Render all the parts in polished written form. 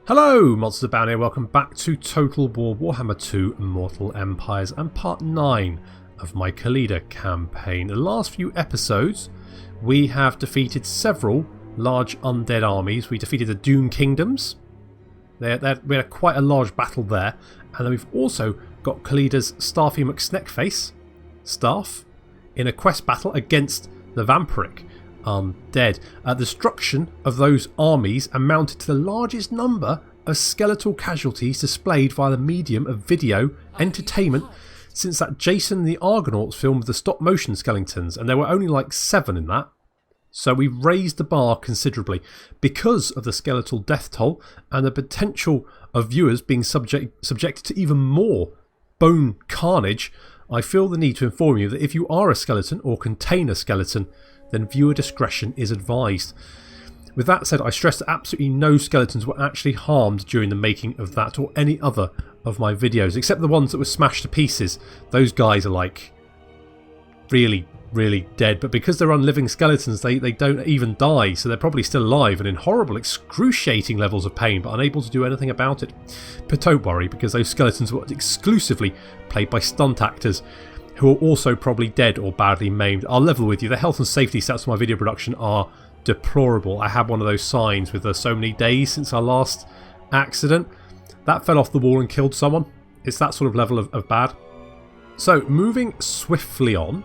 Hello, Monsters Abound here. Welcome back to Total War Warhammer 2 Mortal Empires and part 9 of my Khalida campaign. In the last few episodes, we have defeated several large undead armies. We defeated the Dune Kingdoms. We had quite a large battle there. And then we've also got Khalida's Staffy McSneckface staff in a quest battle against the Vampiric undead. The destruction of those armies amounted to the largest number of skeletal casualties displayed via the medium of video entertainment since that Jason the Argonauts film with the stop motion skeletons, and there were only like 7 in that. So we raised the bar considerably because of the skeletal death toll and the potential of viewers being subjected to even more bone carnage. I feel the need to inform you that if you are a skeleton or contain a skeleton, then viewer discretion is advised. With that said, I stress that absolutely no skeletons were actually harmed during the making of that or any other of my videos, except the ones that were smashed to pieces. Those guys are like really dead, but because they're unliving skeletons, they don't even die, so they're probably still alive and in horrible, excruciating levels of pain, but unable to do anything about it. But don't worry, because those skeletons were exclusively played by stunt actors who are also probably dead or badly maimed. I'll level with you, the health and safety stats for my video production are deplorable. I had one of those signs with so many days since our last accident. That fell off the wall and killed someone. It's that sort of level of bad. So, moving swiftly on,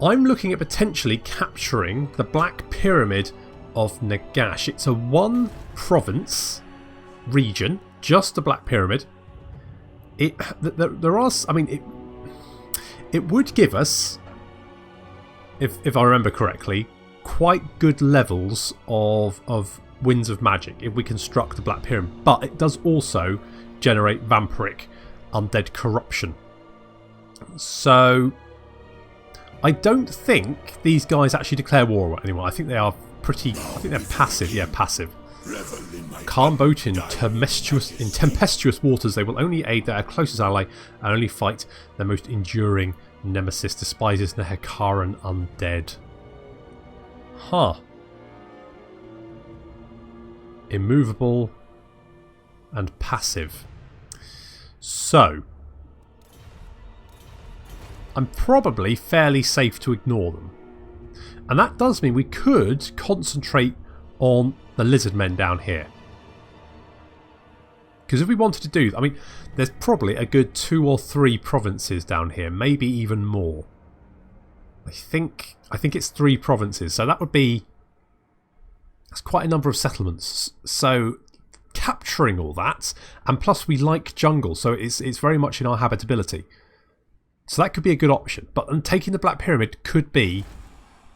I'm looking at potentially capturing the Black Pyramid of Nagash. It's a 1-province region, just the Black Pyramid. It would give us, if I remember correctly, quite good levels of winds of magic if we construct the Black Pyramid, but it does also generate vampiric undead corruption. So I don't think these guys actually declare war on anyone. I think they are they're passive. Yeah, passive. Calm boat in tempestuous waters, they will only aid their closest ally and only fight their most enduring nemesis, despises the Hekaran undead. Huh. Immovable and passive. So, I'm probably fairly safe to ignore them. And that does mean we could concentrate on the lizard men down here. Because if we wanted to do, there's probably a good 2 or 3 provinces down here, maybe even more. I think it's 3 provinces, so that's quite a number of settlements. So capturing all that, and plus we like jungle, so it's very much in our habitability. So that could be a good option. But taking the Black Pyramid could be,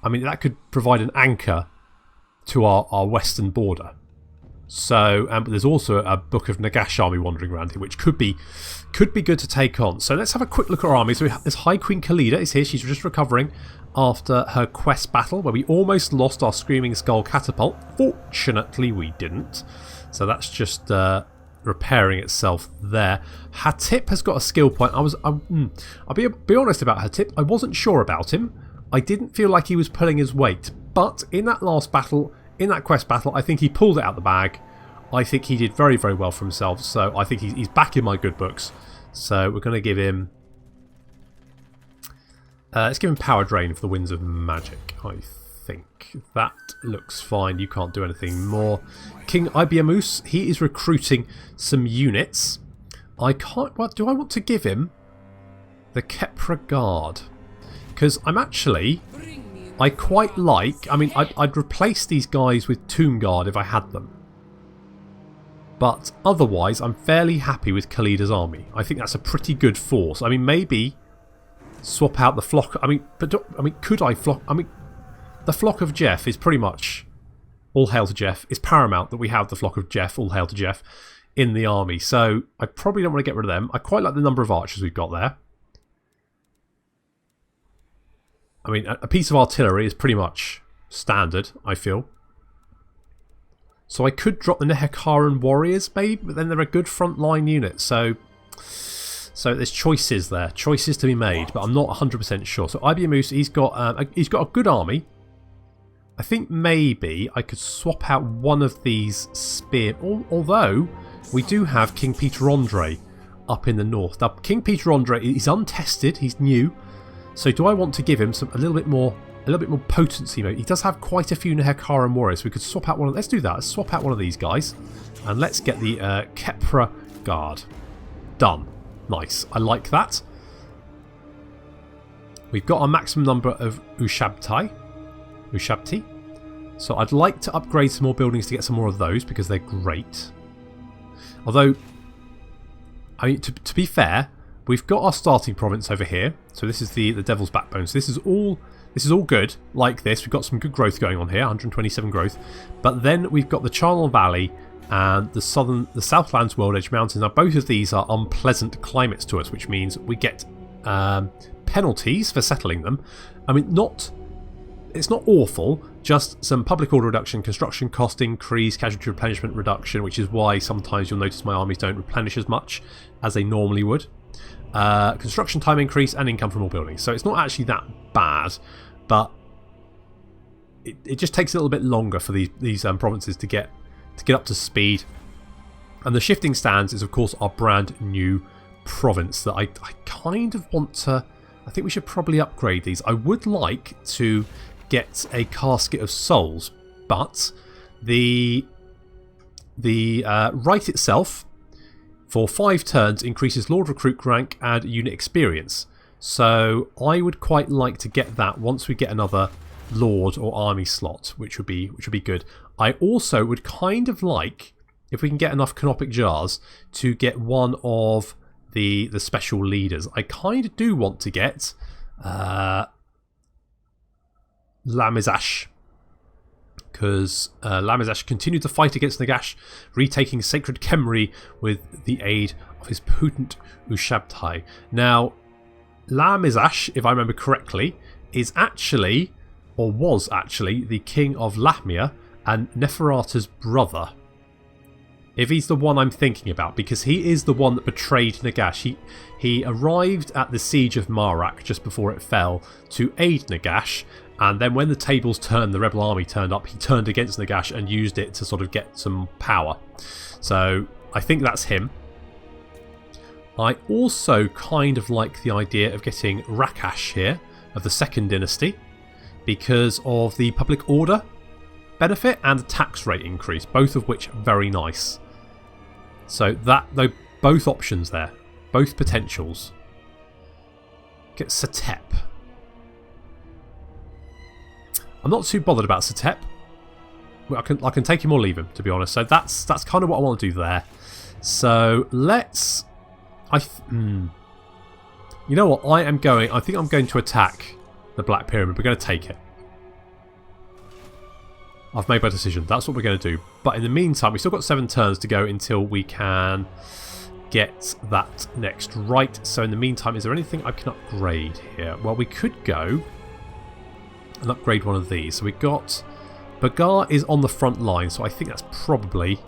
that could provide an anchor to our western border. So there's also a Book of Nagash army wandering around here, which could be good to take on. So let's have a quick look at our army. So this High Queen Khalida is here. She's just recovering after her quest battle, where we almost lost our Screaming Skull catapult. Fortunately, we didn't. So that's just repairing itself there. Hatip has got a skill point. I'll be honest about Hatip. I wasn't sure about him. I didn't feel like he was pulling his weight. But in that last battle, in that quest battle, I think he pulled it out the bag. I think he did very, very well for himself. So I think he's back in my good books. So we're going to give him... let's give him Power Drain for the Winds of Magic. I think that looks fine. You can't do anything more. King Ibiamus, he is recruiting some units. I can't... What do I want to give him? The Kepra Guard. Because I quite like... I'd replace these guys with Tomb Guard if I had them. But otherwise, I'm fairly happy with Khalida's army. I think that's a pretty good force. Maybe swap out the flock... could I flock... the flock of Jeff is pretty much... All hail to Jeff. It's paramount that we have the flock of Jeff, all hail to Jeff, in the army. So I probably don't want to get rid of them. I quite like the number of archers we've got there. A piece of artillery is pretty much standard, I feel. So I could drop the Nehekaran warriors, maybe, but then they're a good frontline unit. So there's choices there, choices to be made, but I'm not 100% sure. So Ibiamus, he's got a good army. I think maybe I could swap out one of these spear... Although we do have King Peter Andre up in the north. Now, King Peter Andre is untested. He's new. So do I want to give him a little bit more potency? Maybe he does have quite a few Nehekara warriors. We could swap out one of... Let's do that. Let's swap out one of these guys. And let's get the Kepra Guard. Done. Nice. I like that. We've got our maximum number of Ushabti. So I'd like to upgrade some more buildings to get some more of those because they're great. Although, I mean, to be fair, we've got our starting province over here. So this is the Devil's Backbone. So this is all good like this. We've got some good growth going on here, 127 growth. But then we've got the Charnel Valley and the Southlands World Edge Mountains. Now both of these are unpleasant climates to us, which means we get penalties for settling them. I mean, it's not awful, just some public order reduction, construction cost increase, casualty replenishment reduction, which is why sometimes you'll notice my armies don't replenish as much as they normally would. Construction time increase and income from all buildings. So it's not actually that bad, but it just takes a little bit longer for these provinces to get up to speed. And the Shifting Stands is, of course, our brand new province that I kind of want to... I think we should probably upgrade these. I would like to get a Casket of Souls, but the right itself for 5 turns increases Lord Recruit rank and unit experience. So I would quite like to get that once we get another Lord or Army slot, which would be good. I also would kind of like, if we can get enough Canopic Jars, to get one of the special leaders. I kind of do want to get Lamizash, because Lamizash continued to fight against Nagash, retaking Sacred Khemri with the aid of his potent Ushabti. Now, Lamizash, if I remember correctly, is actually, or was actually, the king of Lahmia and Neferata's brother. If he's the one I'm thinking about, because he is the one that betrayed Nagash. He arrived at the siege of Marak just before it fell to aid Nagash, and then when the tables turned, the rebel army turned up, he turned against Nagash and used it to sort of get some power. So I think that's him. I also kind of like the idea of getting Rakash here, of the Second Dynasty, because of the public order benefit and the tax rate increase, both of which are very nice. So though, both options there, both potentials. Get Satep. I'm not too bothered about Satep. I can take him or leave him, to be honest. So that's kind of what I want to do there. So let's... You know what? I think I'm going to attack the Black Pyramid. We're going to take it. I've made my decision. That's what we're going to do. But in the meantime, we've still got 7 turns to go until we can get that next right. So in the meantime, is there anything I can upgrade here? Well, we could go and upgrade one of these. So we've got... Bagar is on the front line, so I think that's probably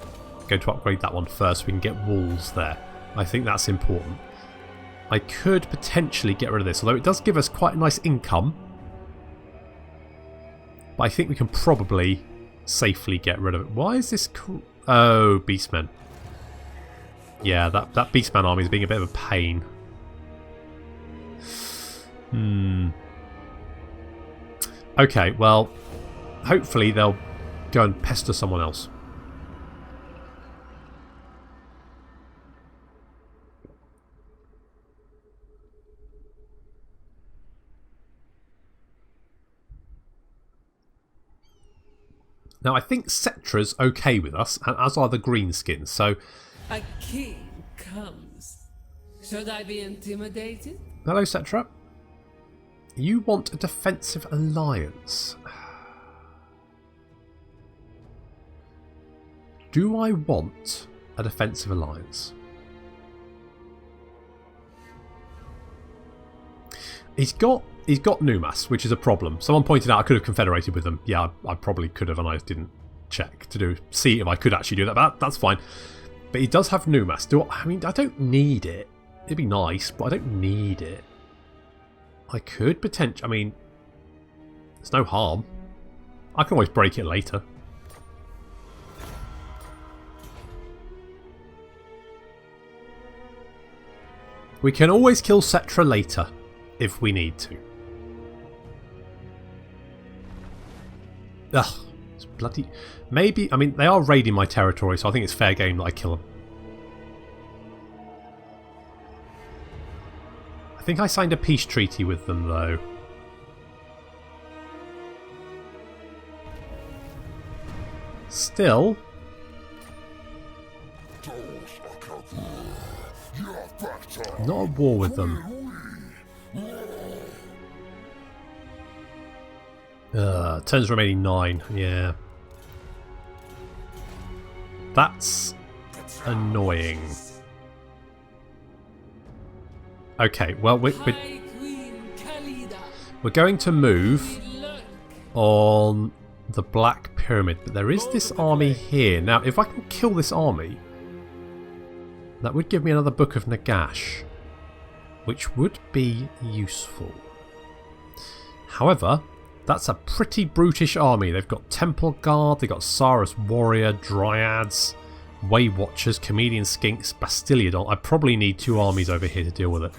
going to upgrade that one first so we can get walls there. I think that's important. I could potentially get rid of this, although it does give us quite a nice income. But I think we can probably safely get rid of it. Why is this cool? Oh, Beastmen. Yeah, that Beastman army is being a bit of a pain. Okay, well, hopefully they'll go and pester someone else. Now, I think Cetra's okay with us, as are the Greenskins, so... A king comes. Should I be intimidated? Hello, Cetra. You want a defensive alliance. Do I want a defensive alliance? He's got Numas, which is a problem. Someone pointed out I could have confederated with them. Yeah, I probably could have, and I didn't check to see if I could actually do that. But that's fine. But he does have Numas. I mean, I don't need it. It'd be nice, but I don't need it. I could potentially... I mean, there's no harm. I can always break it later. We can always kill Cetra later, if we need to. Ugh, it's bloody... Maybe, I mean, they are raiding my territory, so I think it's fair game that I kill them. I think I signed a peace treaty with them, though. Still... I'm not at war with them. Turns remaining 9, yeah. That's annoying. Okay, well, we're going to move on the Black Pyramid, but there is this army here. Now, if I can kill this army, that would give me another Book of Nagash, which would be useful. However, that's a pretty brutish army. They've got Temple Guard, they've got Sarus Warrior, Dryads, Way Watchers, Chameleon Skinks, Bastiliodon. I probably need 2 armies over here to deal with it.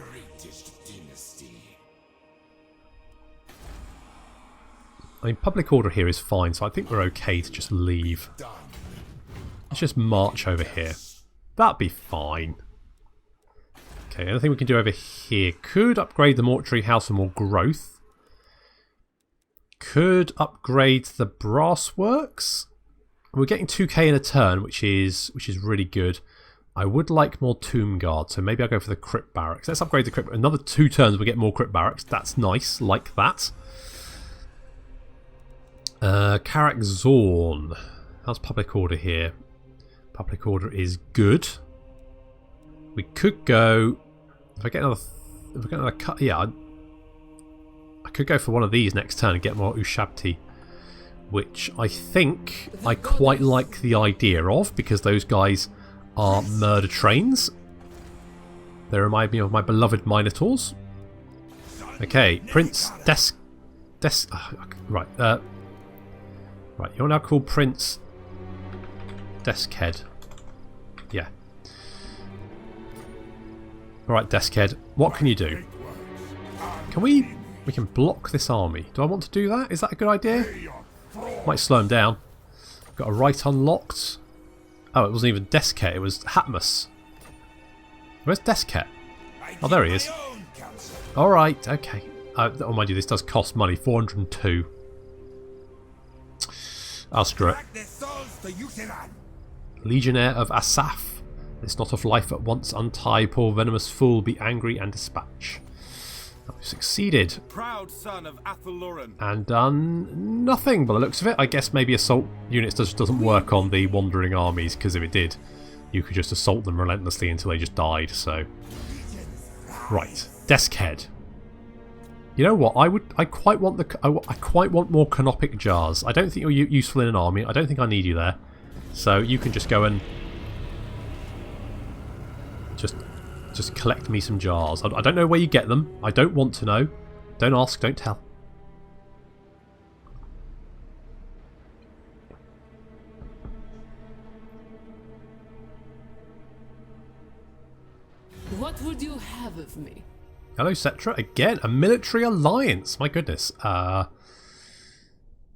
I mean, public order here is fine, so I think we're okay to just leave. Let's just march over here. That'd be fine. Okay, anything we can do over here? Could upgrade the mortuary house for more growth. Could upgrade the brass works. We're getting 2k in a turn, which is really good. I would like more tomb guard, so maybe I'll go for the crypt barracks. Let's upgrade the crypt. Another 2 turns we get more crypt barracks. That's nice, like that. Karak Zorn. How's public order here? Public order is good. We could go. If I get another cut, yeah. I could go for one of these next turn and get more Ushabti, which I think I quite like the idea of, because those guys are murder trains. They remind me of my beloved Minotaurs. Okay, Prince right, right, you're now called Prince Deskhead. Yeah. Alright, Deskhead, what can you do? Can we can block this army. Do I want to do that? Is that a good idea? Might slow him down. Got a right unlocked. Oh, it wasn't even Deskhet, it was Hatmus. Where's Deskhet? Oh, there he is. Alright, okay. Oh, mind you, this does cost money. 402. I'll screw it. Legionnaire of Asaph. It's not of life at once. Untie, poor venomous fool. Be angry and dispatch. We've succeeded. Proud son of Athaluran. And done nothing by the looks of it. I guess maybe assault units doesn't work on the wandering armies, because if it did, you could just assault them relentlessly until they just died. So, right, Deskhead. You know what? I quite want more canopic jars. I don't think you're useful in an army. I don't think I need you there. So you can just go and just collect me some jars. I don't know where you get them. I don't want to know. Don't ask, don't tell. What would you have of me? Hello, Cetra. Again, a military alliance. My goodness.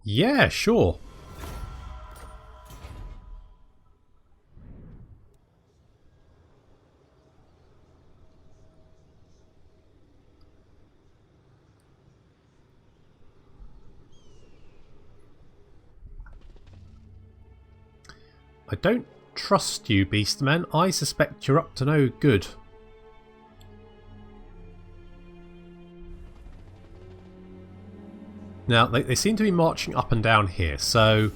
Yeah, sure. I don't trust you, Beastmen. I suspect you're up to no good. Now, they seem to be marching up and down here, so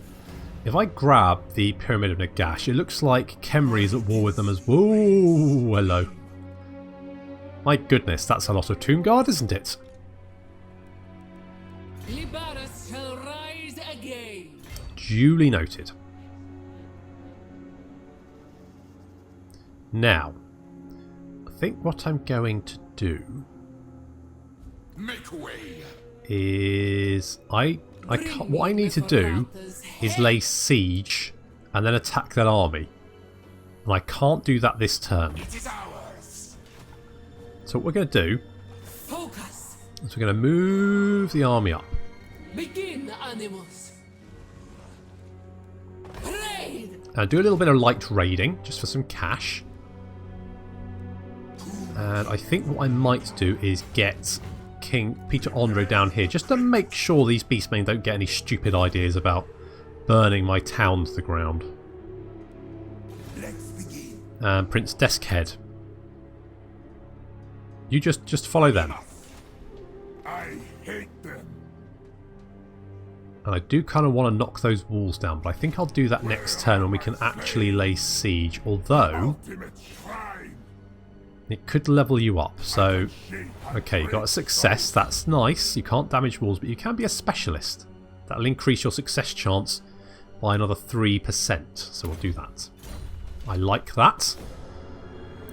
if I grab the Pyramid of Nagash, it looks like Khemri is at war with them as well. Whoa, hello. My goodness, that's a lot of Tomb Guard, isn't it? Libaras shall rise again. Duly noted. Now, I think what I'm going to do... Make way. is I can't, what I need to do is lay siege and then attack that army. And I can't do that this turn. So what we're going to do is we're going to move the army up. Begin, animals. Raid. And do a little bit of light raiding just for some cash. And I think what I might do is get King Peter Andre down here just to make sure these beastmen don't get any stupid ideas about burning my town to the ground. And Prince Deskhead. You just follow them. I hate them. And I do kind of want to knock those walls down, but I think I'll do that next turn when we can actually lay siege. Although it could level you up. So, okay, you got a success. That's nice. You can't damage walls, but you can be a specialist. That'll increase your success chance by another 3%. So we'll do that. I like that.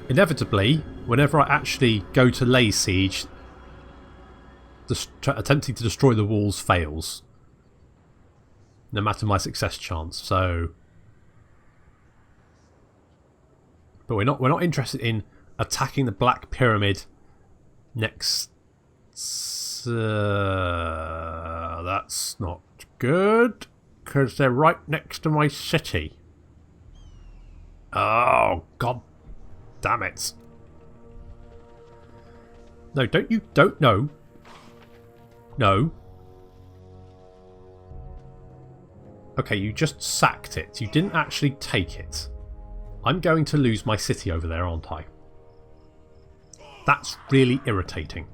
Inevitably, whenever I actually go to lay siege, attempting to destroy the walls fails. No matter my success chance. So, but we're not interested in attacking the Black Pyramid next. That's not good because they're right next to my city. Oh god, damn it! No, don't no. Okay, you just sacked it. You didn't actually take it. I'm going to lose my city over there, aren't I? That's really irritating.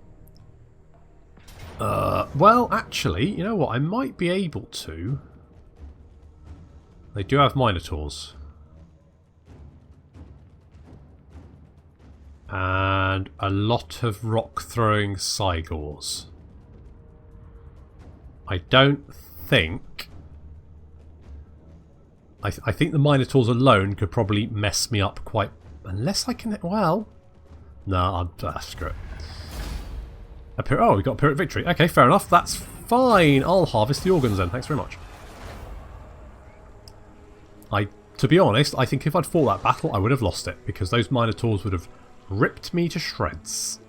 Well, actually, you know what? I might be able to. They do have Minotaurs. And a lot of rock-throwing Cygors. I don't think... I think the Minotaurs alone could probably mess me up quite... Unless I can... Well... No, screw it. Oh, we got a Pyrrhic victory. Okay, fair enough. That's fine. I'll harvest the organs then. Thanks very much. To be honest, I think if I'd fought that battle, I would have lost it. Because those Minotaurs would have ripped me to shreds.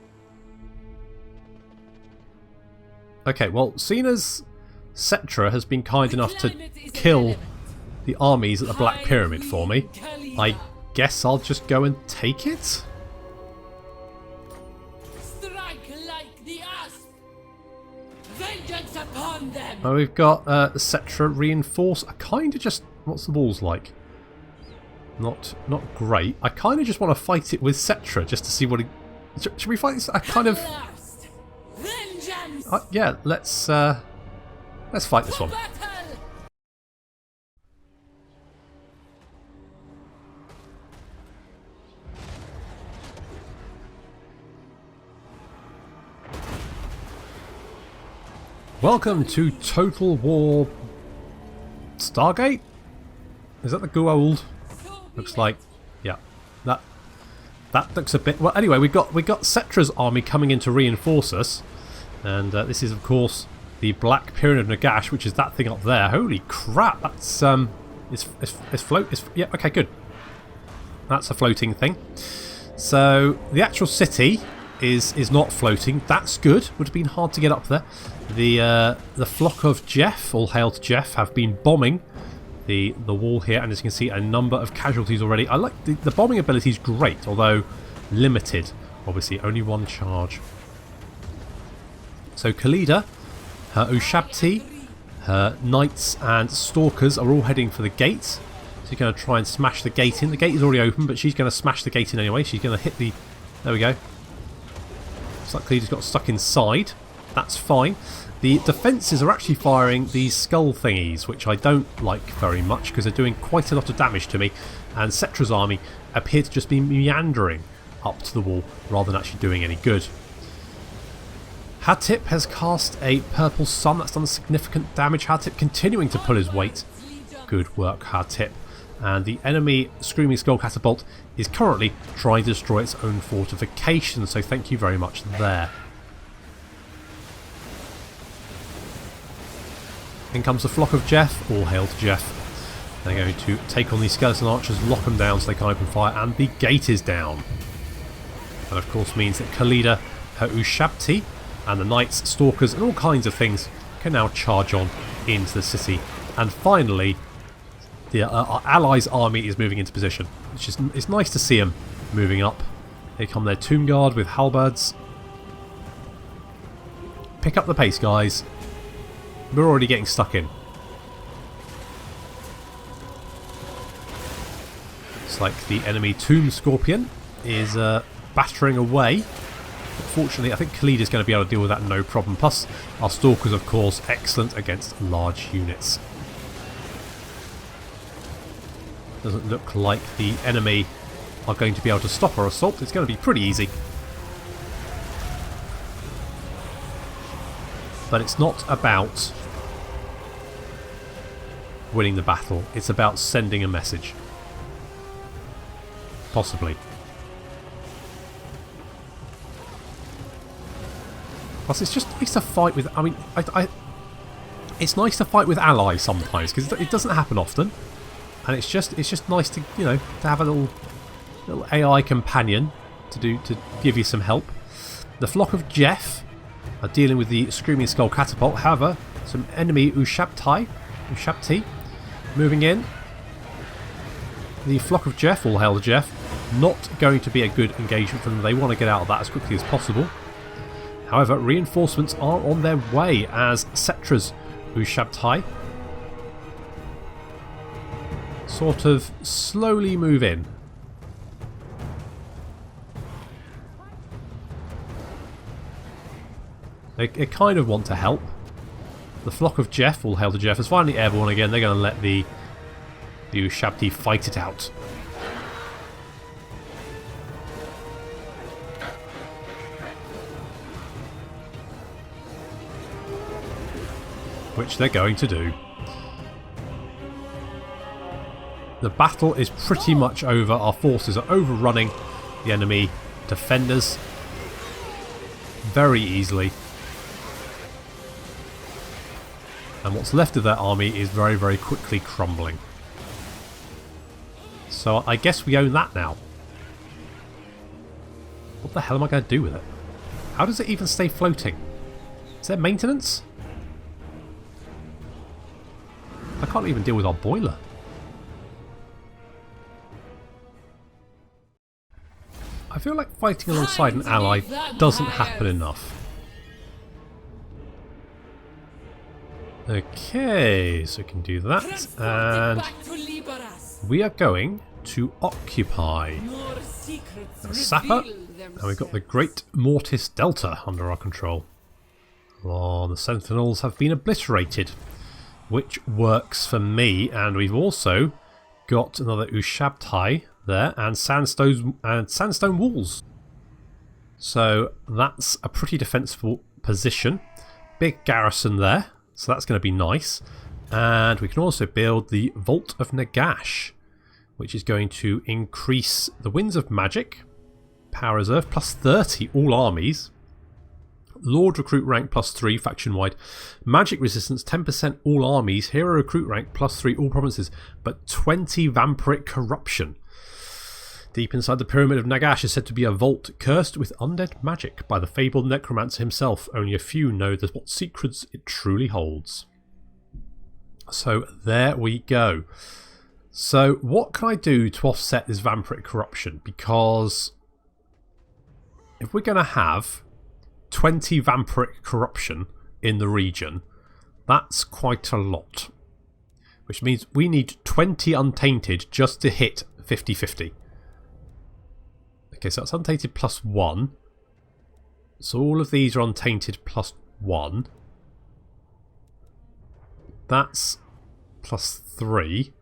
Okay, well, seeing as Cetra has been kind enough to kill the armies at the Black Pyramid for me, I guess I'll just go and take it? Strike like the asp. Vengeance upon them. Oh, we've got Cetra reinforce. I kind of just... What's the walls like? Not great. I kind of just want to fight it with Cetra just to see what he... Should we fight this? I kind of... yeah, let's fight this one. Welcome to Total War Stargate? Is that the Goa'uld? Looks like, yeah. That looks a bit... Well, anyway, we got Cetra's army coming in to reinforce us. And this is, of course, the Black Pyramid of Nagash, which is that thing up there. Holy crap, that's... yeah, okay, good. That's a floating thing. So, the actual city is not floating. That's good. Would have been hard to get up there. The flock of Jeff, all hail to Jeff, have been bombing the wall here, and as you can see, a number of casualties already. I like the bombing ability is great, although limited. Obviously, only one charge. So Khalida, her Ushabti, her knights and stalkers are all heading for the gate. She's going to try and smash the gate in. The gate is already open, but she's going to smash the gate in anyway. She's going to hit the... There we go. Looks like Khalida's got stuck inside. That's fine. The defences are actually firing these skull thingies, which I don't like very much because they're doing quite a lot of damage to me. And Cetra's army appear to just be meandering up to the wall rather than actually doing any good. Hatip has cast a purple sun. That's done significant damage. Hatip continuing to pull his weight. Good work, Hatip. And the enemy Screaming Skull Catapult is currently trying to destroy its own fortification, so thank you very much there. In comes the flock of Jeff. All hail to Jeff. They're going to take on these skeleton archers, lock them down so they can't open fire, and the gate is down. That of course means that Khalida, her Ushabti, and the knights, stalkers, and all kinds of things can now charge on into the city. And finally, our allies' army is moving into position. It's nice to see them moving up. Here come their tomb guard with halberds. Pick up the pace, guys. We're already getting stuck in. It's like the enemy tomb scorpion is battering away. But fortunately, I think Khalida's going to be able to deal with that no problem. Plus, our stalkers, of course, excellent against large units. Doesn't look like the enemy are going to be able to stop our assault. It's going to be pretty easy. But it's not about winning the battle. It's about sending a message. Possibly. Plus, it's just nice to fight with... I mean, it's nice to fight with allies sometimes, because it doesn't happen often. And it's just nice to, you know, to have a little AI companion to give you some help. The flock of Jeff are dealing with the Screaming Skull catapult. However, some enemy Ushabti moving in. The flock of Jeff, all hail to Jeff, not going to be a good engagement for them. They want to get out of that as quickly as possible. However, reinforcements are on their way as Cetra's Ushabti sort of slowly move in. They kind of want to help. The flock of Jeff, all hail to Jeff, is finally airborne again. They're going to let the Ushabti fight it out. Which they're going to do. The battle is pretty much over. Our forces are overrunning the enemy defenders very easily. And what's left of their army is very, very quickly crumbling. So I guess we own that now. What the hell am I going to do with it? How does it even stay floating? Is there maintenance? I can't even deal with our boiler. I feel like fighting alongside an ally doesn't happen enough. Okay, so we can do that, and we are going to occupy a sapper, and we've got the Great Mortis Delta under our control. Oh, the Sentinels have been obliterated, which works for me, and we've also got another Ushabti there, and sandstone walls. So that's a pretty defensible position. Big garrison there. So that's going to be nice. And we can also build the Vault of Nagash, which is going to increase the Winds of Magic, Power Reserve, plus 30 all armies, Lord Recruit rank plus 3 faction-wide, Magic Resistance 10% all armies, Hero Recruit rank plus 3 all provinces, but 20 Vampiric Corruption. Deep inside the Pyramid of Nagash is said to be a vault cursed with undead magic by the fabled necromancer himself. Only a few know what secrets it truly holds. So there we go. So what can I do to offset this vampiric corruption? Because if we're going to have 20 vampiric corruption in the region, that's quite a lot. Which means we need 20 untainted just to hit 50-50. Okay, so that's untainted plus 1. So all of these are untainted plus 1. That's plus 3.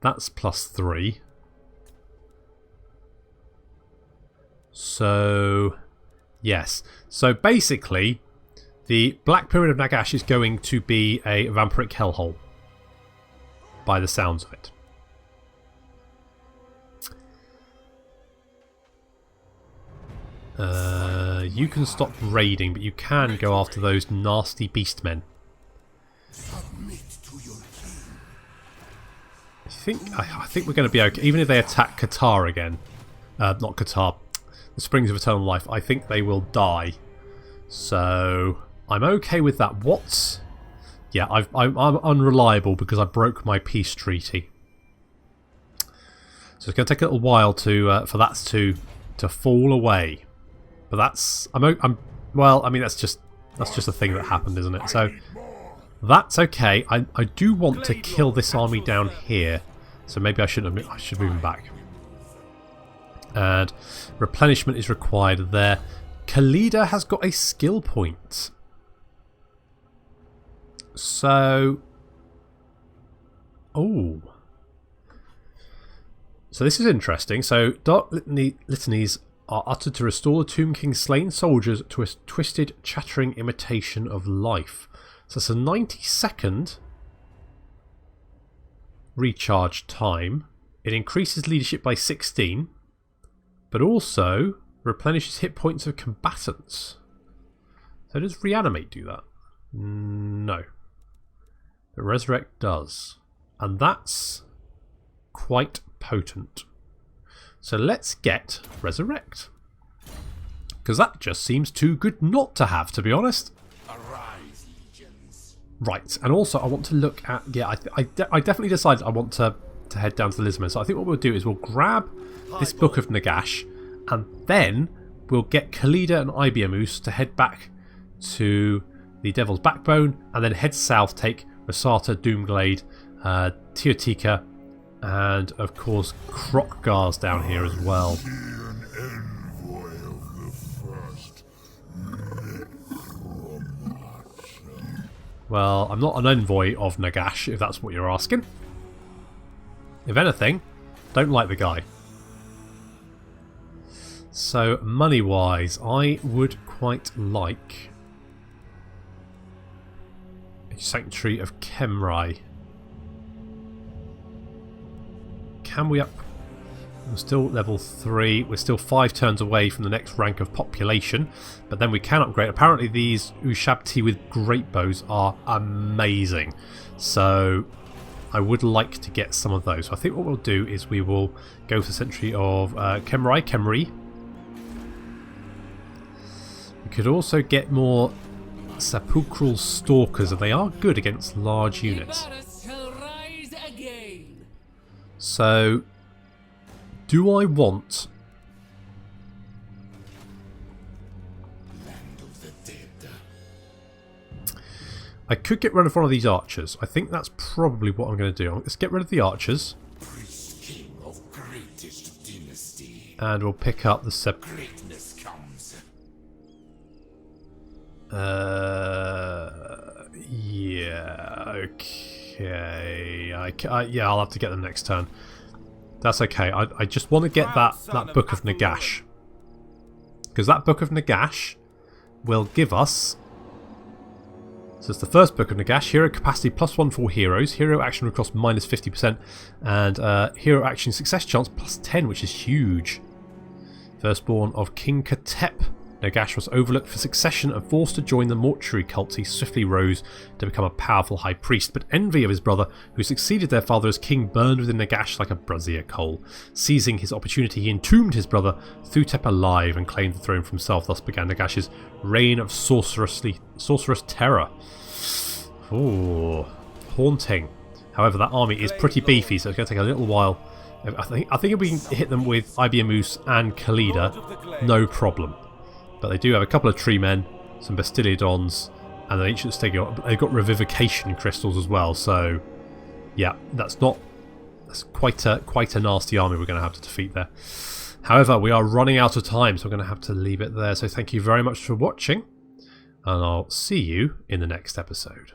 That's plus 3. So, yes. So basically, the Black Pyramid of Nagash is going to be a vampiric hellhole. By the sounds of it. You can stop raiding, but you can go after those nasty beastmen. Submit. think we're going to be okay. Even if they attack Qatar again, not Qatar, the Springs of Eternal Life, I think they will die. So I'm okay with that. What? Yeah, I'm unreliable because I broke my peace treaty. So it's going to take a little while to for that to fall away. But that's well, I mean that's just a thing that happened, isn't it? So that's okay. I do want to kill this army down here, so maybe I should move him back. And replenishment is required there. Khalida has got a skill point. So, oh, so this is interesting. So dark litanies are uttered to restore the Tomb King's slain soldiers to a twisted, chattering imitation of life. So it's a 90-second recharge time. It increases leadership by 16, but also replenishes hit points of combatants. So does reanimate do that? No. But resurrect does. And that's quite potent. So let's get resurrect. Because that just seems too good not to have, to be honest. Arise, legions. Right, and also I want to look at... Yeah, I definitely decided I want to head down to Lisbon. So I think what we'll do is we'll grab this Book of Nagash, and then we'll get Khalida and Ibiamus to head back to the Devil's Backbone, and then head south, take Rasata, Doomglade, Teotika, and of course Krokgar's down here as well. Well, I'm not an envoy of Nagash, if that's what you're asking. If anything, don't like the guy. So, money-wise, I would quite like a Sanctuary of Kemrai. Can we up? We're still level 3. We're still 5 turns away from the next rank of population, but then we can upgrade. Apparently these Ushabti with great bows are amazing. So I would like to get some of those. So I think what we'll do is we will go for the Sanctuary of Kemri. We could also get more Sepulchral Stalkers, and they are good against large units. So, do I want... I could get rid of one of these archers. I think that's probably what I'm going to do. Let's get rid of the archers. And we'll pick up the yeah, okay. Yeah, I'll have to get them next turn. That's okay. I just want to get that Book of Nagash. Because that Book of Nagash will give us... So it's the first Book of Nagash. Hero capacity +1 for heroes. Hero action would cost -50%. And hero action success chance +10, which is huge. Firstborn of King Katep. Nagash was overlooked for succession and forced to join the mortuary cult. He swiftly rose to become a powerful high priest, but envy of his brother, who succeeded their father as king, burned within Nagash like a brazier coal. Seizing his opportunity, he entombed his brother Thutep alive and claimed the throne for himself. Thus began Nagash's reign of sorcerous terror. Ooh, haunting. However, that army is pretty beefy, so it's going to take a little while. I think if we can hit them with Ibiamus and Khalida, no problem. But they do have a couple of tree men, some Bastiliodons, and an ancient Stegoth. They've got revivication crystals as well. So, yeah, that's quite a nasty army we're going to have to defeat there. However, we are running out of time, so we're going to have to leave it there. So, thank you very much for watching, and I'll see you in the next episode.